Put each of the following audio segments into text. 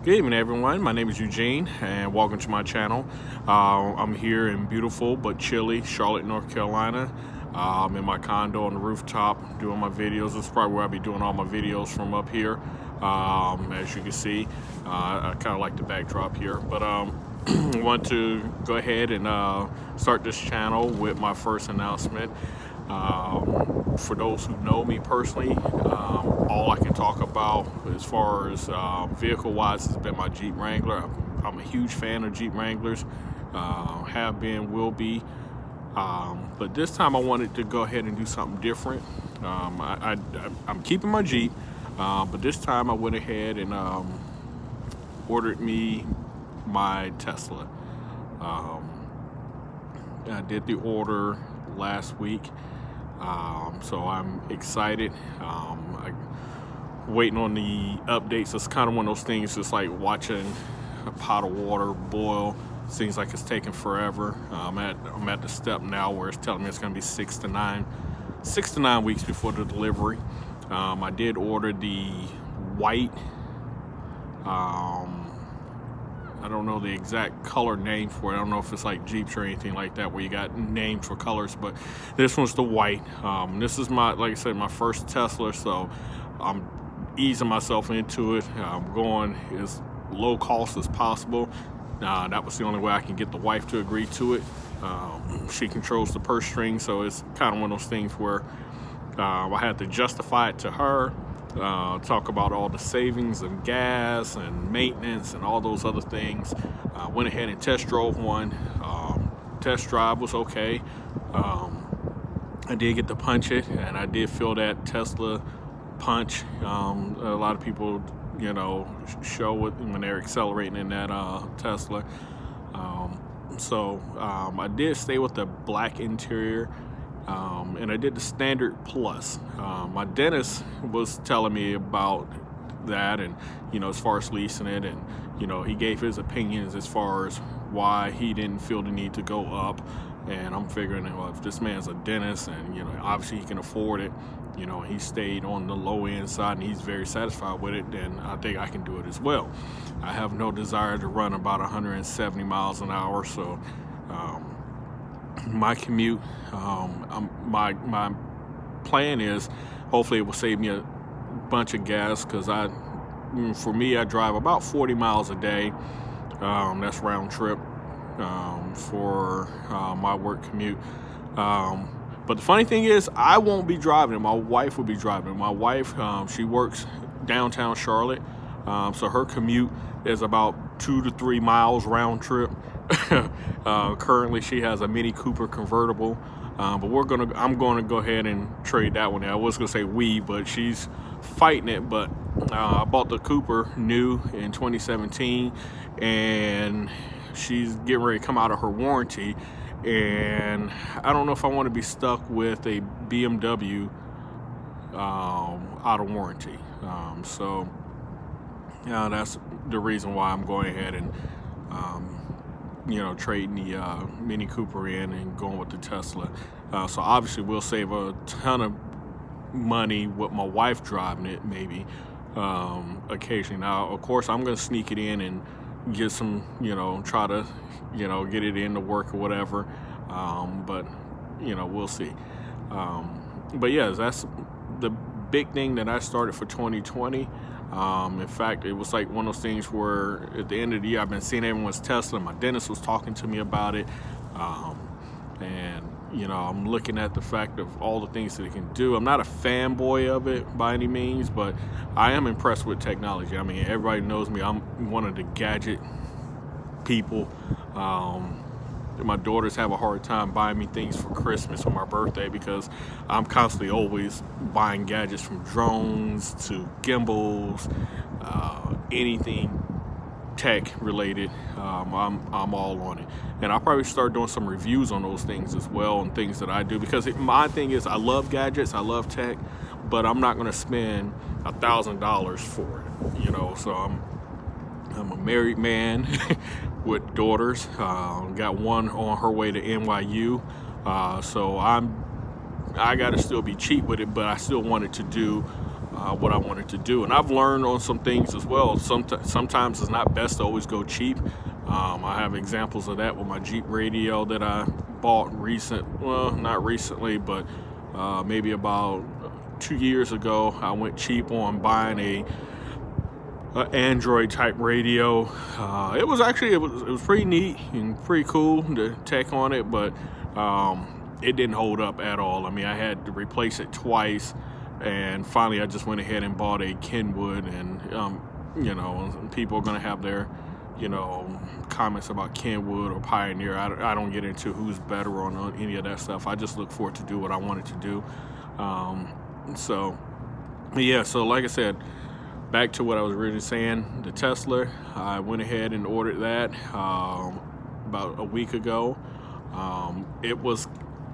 Good evening, everyone. My name is Eugene, and welcome to my channel. I'm here in beautiful but chilly Charlotte, North Carolina. I'm in my condo on the rooftop doing my videos. This is probably where I'll be doing all my videos from up here. As you can see, I kind of like the backdrop here, but I want to go ahead and start this channel with my first announcement. For those who know me personally, all I can talk about as far as vehicle-wise has been my Jeep Wrangler. I'm a huge fan of Jeep Wranglers, have been, will be. But this time I wanted to go ahead and do something different. I'm keeping my Jeep, but this time I went ahead and ordered me my Tesla. I did the order last week. So I'm excited. Waiting on the updates. It's kind of one of those things, just like watching a pot of water boil. Seems like it's taking forever. I'm at the step now where it's telling me it's going to be 6 to 9 weeks before the delivery. I did order the white. I don't know the exact color name for it. I don't know if it's like Jeeps or anything like that where you got names for colors, but this one's the white. This is like I said, my first Tesla, so I'm easing myself into it. I'm going as low cost as possible. That was the only way I can get the wife to agree to it. She controls the purse string, so it's kind of one of those things where I had to justify it to her. Talk about all the savings and gas and maintenance and all those other things. Went ahead and test drove one. Test drive was okay. I did get to punch it, and I did feel that Tesla punch. A lot of people, show it when they're accelerating in that Tesla. So I did stay with the black interior. And I did the standard plus. My dentist was telling me about that, and as far as leasing it, and he gave his opinions as far as why he didn't feel the need to go up. And I'm figuring, well, if this man's a dentist and obviously he can afford it, he stayed on the low end side and he's very satisfied with it, then I think I can do it as well. I have no desire to run about 170 miles an hour, so my commute, my plan is hopefully it will save me a bunch of gas, because for me, I drive about 40 miles a day. That's round trip for my work commute. But the funny thing is, I won't be driving it. My wife will be driving it. My wife, she works downtown Charlotte, so her commute is about 2 to 3 miles round trip. Currently she has a Mini Cooper convertible, but I'm gonna go ahead and trade that one. I was gonna say but she's fighting it. But I bought the Cooper new in 2017, and she's getting ready to come out of her warranty, and I don't know if I want to be stuck with a BMW out of warranty. So that's the reason why I'm going ahead and trading the Mini Cooper in and going with the Tesla. So obviously we'll save a ton of money with my wife driving it, maybe occasionally. Now, of course, I'm going to sneak it in and get some, try to, get it into work or whatever. But, we'll see. But yeah, that's the big thing that I started for 2020. In fact, it was like one of those things where at the end of the year, I've been seeing everyone's Tesla. My dentist was talking to me about it. And, I'm looking at the fact of all the things that it can do. I'm not a fanboy of it by any means, but I am impressed with technology. I mean, everybody knows me. I'm one of the gadget people. My daughters have a hard time buying me things for Christmas or my birthday, because I'm constantly always buying gadgets, from drones to gimbals, anything tech related. I'm all on it, and I'll probably start doing some reviews on those things as well, and things that I do, because my thing is, I love gadgets, I love tech, but I'm not going to spend $1,000 for it. So I'm a married man with daughters. Got one on her way to NYU, so I got to still be cheap with it, but I still wanted to do what I wanted to do. And I've learned on some things as well. Sometimes it's not best to always go cheap. I have examples of that with my Jeep radio that I bought not recently, but maybe about 2 years ago. I went cheap on buying a Android type radio. It was pretty neat and pretty cool, the tech on it, but it didn't hold up at all. I mean, I had to replace it twice, and finally I just went ahead and bought a Kenwood. And people are going to have their comments about Kenwood or Pioneer. I don't get into who's better on any of that stuff. I just look forward to do what I wanted to do. So like I said, back to what I was originally saying, the Tesla, I went ahead and ordered that about a week ago.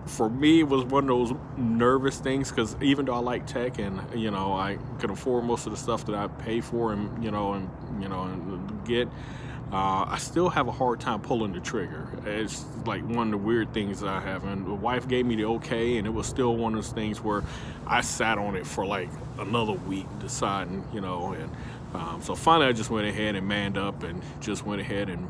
For me, it was one of those nervous things, because even though I like tech and I can afford most of the stuff that I pay for and get, I still have a hard time pulling the trigger. It's like one of the weird things that I have. And the wife gave me the okay, and it was still one of those things where I sat on it for like another week deciding, so finally I just went ahead and manned up and just went ahead and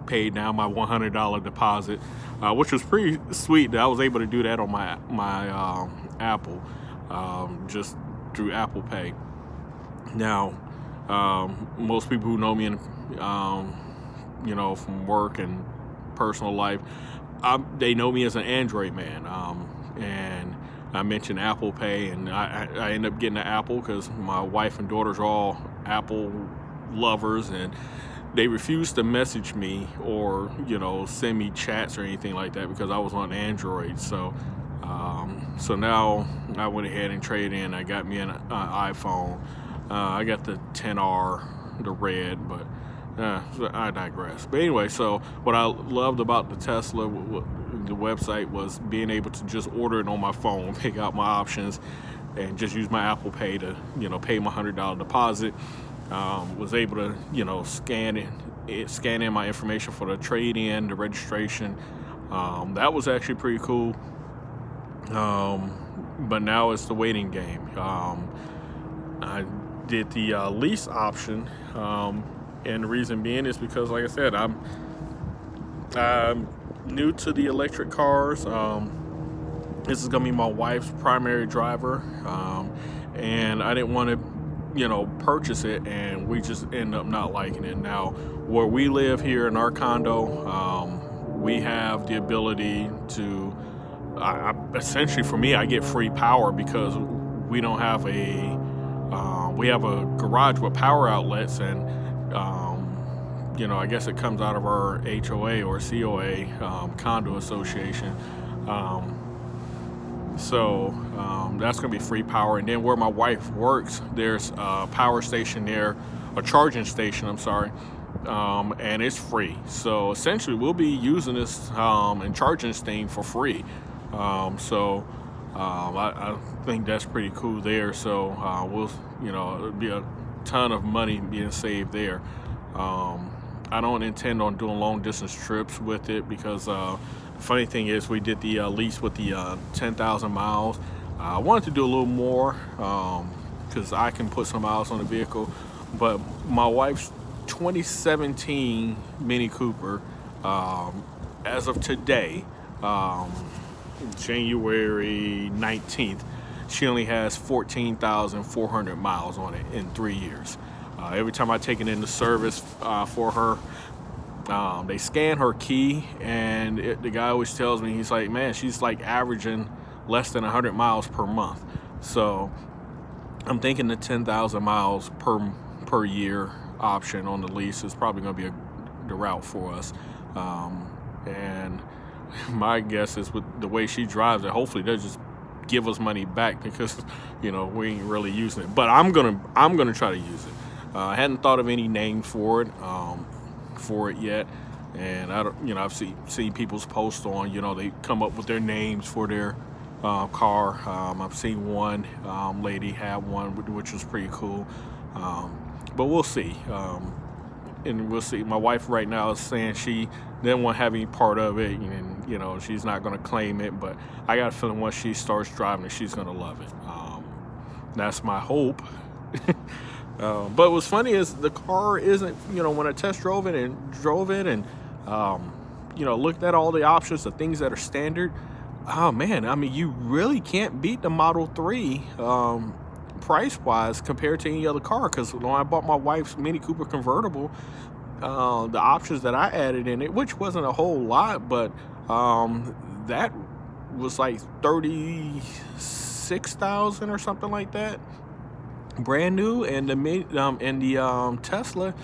paid down my $100 deposit, which was pretty sweet that I was able to do that on my Apple, just through Apple Pay. Now, most people who know me and from work and personal life, they know me as an Android man, and I mentioned Apple Pay, and I ended up getting an Apple because my wife and daughters are all Apple lovers, and they refused to message me or send me chats or anything like that because I was on Android. So now I went ahead and traded in. I got me an iPhone. I got the XR, the red, but I digress. But anyway, so what I loved about the Tesla, the website, was being able to just order it on my phone, pick out my options, and just use my Apple Pay to pay my $100 deposit. Was able to scan in my information for the trade-in, the registration. That was actually pretty cool. But now it's the waiting game. I did the lease option, and the reason being is because, like I said, I'm new to the electric cars. This is gonna be my wife's primary driver, and I didn't want to purchase it and we just end up not liking it. Now, where we live here in our condo, we have the ability to essentially, for me, I get free power because we don't have we have a garage with power outlets, and I guess it comes out of our HOA or COA, condo association. So that's going to be free power. And then where my wife works, there's a power station there, a charging station, I'm sorry, and it's free. So essentially we'll be using this and charging this thing for free. I think that's pretty cool there. So it'll be a ton of money being saved there. I don't intend on doing long distance trips with it because funny thing is, we did the lease with the 10,000 miles. I wanted to do a little more because I can put some miles on the vehicle, but my wife's 2017 Mini Cooper, as of today, January 19th, she only has 14,400 miles on it in 3 years. Every time I take it into service for her, they scan her key, and the guy always tells me, he's like, man, she's like averaging less than 100 miles per month. So I'm thinking the 10,000 miles per year option on the lease is probably going to be the route for us. And my guess is, with the way she drives it, hopefully they'll just give us money back because we ain't really using it. But I'm gonna try to use it. I hadn't thought of any name for it yet, and I've seen people's posts on, they come up with their names for their car. I've seen one lady have one, which was pretty cool, but we'll see. And we'll see. My wife right now is saying she didn't want to have any part of it, and she's not going to claim it, but I got a feeling once she starts driving it, she's going to love it. That's my hope. But what's funny is the car isn't, when I test drove it and looked at all the options, the things that are standard. Oh man, I mean, you really can't beat the Model 3 price wise compared to any other car. Because when I bought my wife's Mini Cooper convertible, the options that I added in it, which wasn't a whole lot, but that was like 36,000 or something like that, brand new. And the Tesla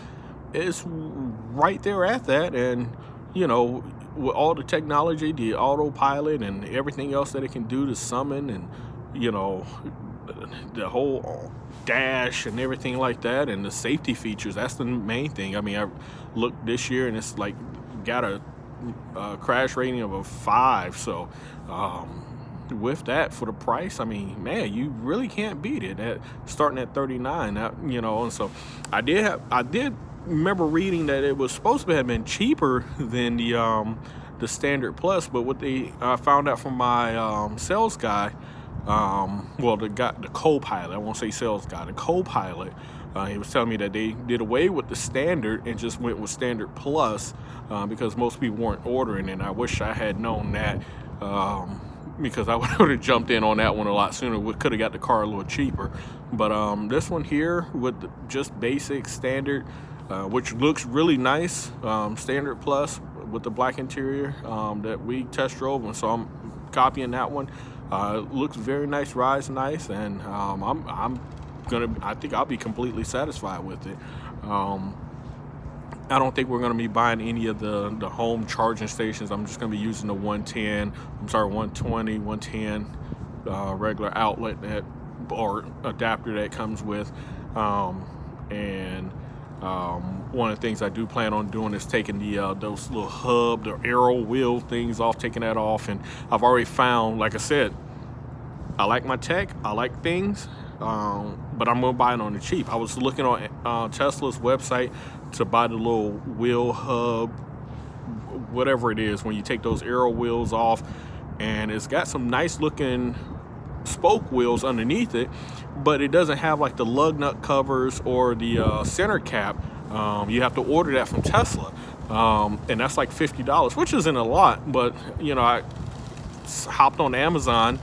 is right there at that. And with all the technology, the autopilot and everything else that it can do to summon, and the whole dash and everything like that, and the safety features, that's the main thing. I mean, I looked this year and it's like got a crash rating of a 5. So with that, for the price, I mean, man, you really can't beat it at starting at 39. And so I did remember reading that it was supposed to have been cheaper than the Standard Plus, but what I found out from my sales guy, the co-pilot, I won't say sales guy, the co-pilot, he was telling me that they did away with the Standard and just went with Standard Plus because most people weren't ordering, and I wish I had known that, because I would have jumped in on that one a lot sooner. We could have got the car a little cheaper. But this one here with just basic Standard, which looks really nice, Standard Plus with the black interior that we test drove, and so I'm copying that one. Looks very nice, rides nice, and I think I'll be completely satisfied with it. I don't think we're going to be buying any of the home charging stations. I'm just going to be using the 120, 110 regular outlet or adapter that comes with. One of the things I do plan on doing is taking those little hub, the arrow wheel things off, taking that off. And I've already found, like I said, I like my tech, I like things, but I'm gonna buy it on the cheap. I was looking on Tesla's website to buy the little wheel hub, whatever it is, when you take those arrow wheels off, and it's got some nice looking spoke wheels underneath it, but it doesn't have like the lug nut covers or the center cap. You have to order that from Tesla, and that's like $50, which isn't a lot, but I hopped on Amazon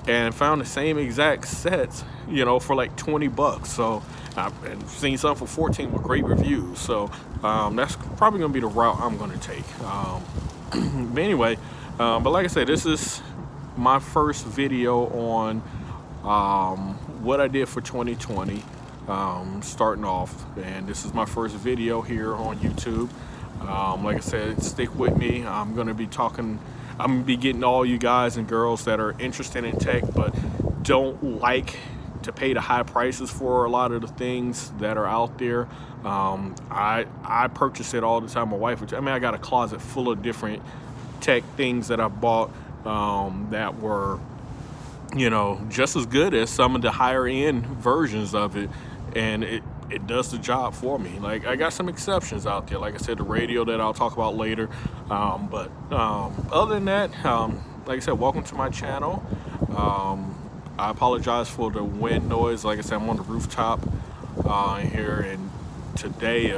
and found the same exact sets, for like $20. So I've seen some for 14 with great reviews. So that's probably gonna be the route I'm gonna take. But anyway, but like I said, this is my first video on what I did for 2020, starting off, and this is my first video here on YouTube. Like I said, stick with me. I'm gonna be getting all you guys and girls that are interested in tech but don't like to pay the high prices for a lot of the things that are out there. I purchase it all the time. My wife, I got a closet full of different tech things that I bought that were, just as good as some of the higher end versions of it, and it does the job for me. Like, I got some exceptions out there, like I said, the radio that I'll talk about later, but other than that, like I said, welcome to my channel. I apologize for the wind noise. Like I said, I'm on the rooftop here, and today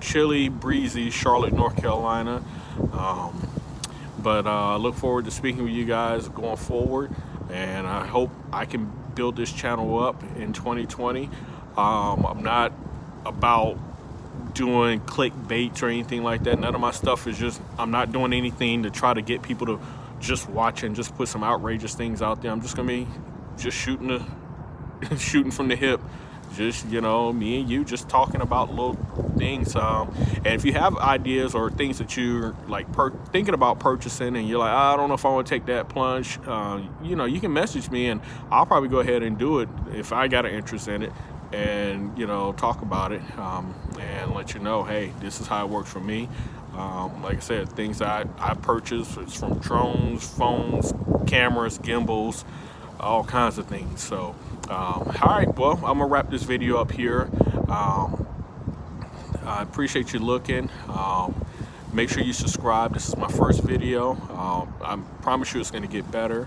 chilly, breezy Charlotte, North Carolina. But I look forward to speaking with you guys going forward, and I hope I can build this channel up in 2020. I'm not about doing clickbait or anything like that. None of my stuff is I'm not doing anything to try to get people to just watch and just put some outrageous things out there. I'm just gonna be shooting from the hip. Just, me and you just talking about little things. And if you have ideas or things that you're like thinking about purchasing, and you're like, I don't know if I want to take that plunge, you can message me, and I'll probably go ahead and do it if I got an interest in it, and talk about it, and let you know, hey, this is how it works for me. Like I said, things that I purchase, it's from drones, phones, cameras, gimbals, all kinds of things. So all right, well, I'm gonna wrap this video up here. I appreciate you looking. Make sure you subscribe. This is my first video. I promise you it's gonna get better,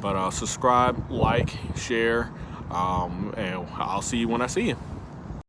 but subscribe, like, share, And I'll see you when I see you.